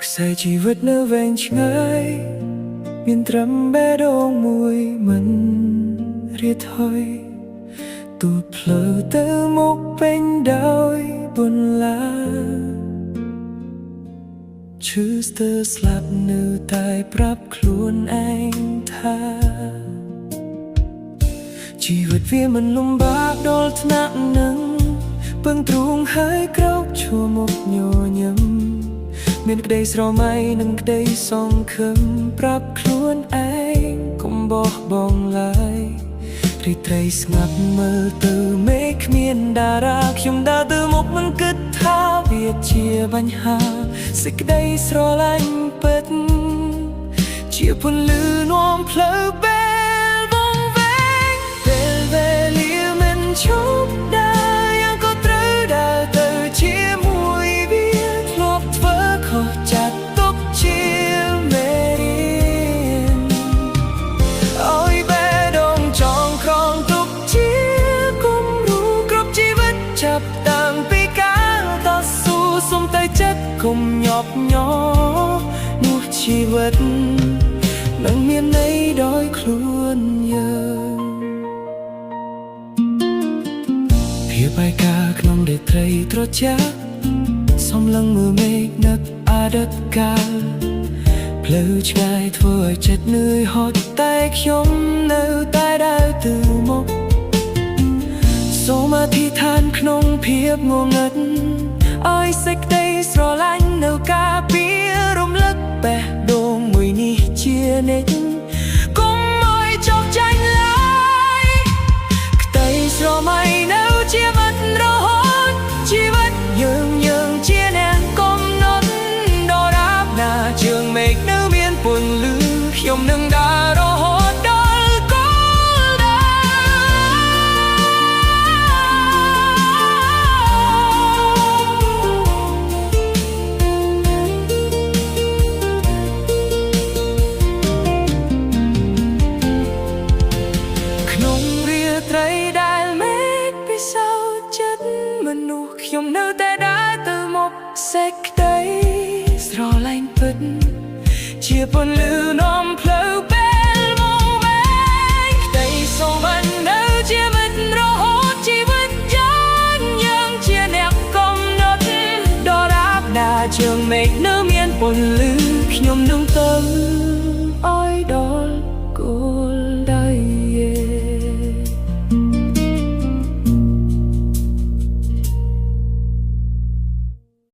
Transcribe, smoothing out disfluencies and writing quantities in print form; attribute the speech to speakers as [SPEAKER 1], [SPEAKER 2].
[SPEAKER 1] ខ្សែជីវិតនៅវែងឆ្ងាយមានត្រឹមបេះដូងមួយមិនរៀថយទូលផ្លូវទៅមុខពេញដោយបុណ្យឡាឈឺស្ទើរស្លាប់នៅតែប្រាប់ខ្លួនឯងថាជីវិតវាមិនលំបាកដល់ថ្នាក់នឹងពឹងទ្រូងហើយក្រោកឈរមកញញឹមមានក្តីស្រមៃនិងក្តីសង្ឃឹមប្រាប់ខ្លួនឯងកុំបោះបង់ឡើយរីត្រីស្ងាត់មើលទៅមេឃគ្មានតារាខ្ញុំដើរទៅមុខមិនគិតថាវាជាបញ្ហាសេចក្តីស្រឡាញ់ពិតជាពន្លឺនាំផ្លូវពេលវង្វេងពេលវេលាមិនឈប់ដើរយ៉ាងក៏ត្រូវដើរទៅជាមួយវាធ្លាប់ធ្វើខុសចាត់ទុកជាមេរៀនឲ្យបេះដូងចងក្រងទុកជាគំរូគ្រប់ជីវិតចាប់តាំងពីការតស៊ូសុំតែចិត្តកុំញាប់ញ័រនោះជីវិតនឹងមានន័យដោយខ្លួនយើងភាពឯកាក្នុងរាត្រីត្រជាក់សំឡឹងមើលមេឃនឹកអតីតកាលផ្លូវឆ្ងាយធ្វើឲ្យចិត្តនឿយហត់តែខ្ញុំនៅតែដើរទៅមុខសូមអធិដ្ឋានក្នុងភាពងងឹតឲ្យសេចក្តីស្រឡាញ់នៅការពាររំលឹកបេះដូងមួយនេះជានិច្ចកុំឲ្យចោកចាញ់ឡើយក្តីស្រមៃនៅជាមិត្តរហូតជីវិតយើងជាអ្នកកំណត់ដរាបណាជើងមេឃនៅមានពន្លឺខ្ញុំនឹងដើររហូតដល់គោលដៅក្នុងរាត្រីដែលមេឃពិសោធន៍ចិត្តមនុស្សខ្ញុំនៅតែដើរទៅមុខសេចក្តីស្រឡាញ់ពិតជាពន្លឺនាំផ្លូវពេលមកវែងក្តីសុំបាននៅជាមិត្តរហូតជីវិតយើងជាអ្នកកំណត់ដរាបណាជើងមេឃនៅមានពន្លឺខ្ញុំនឹងទៅឲ្យដល់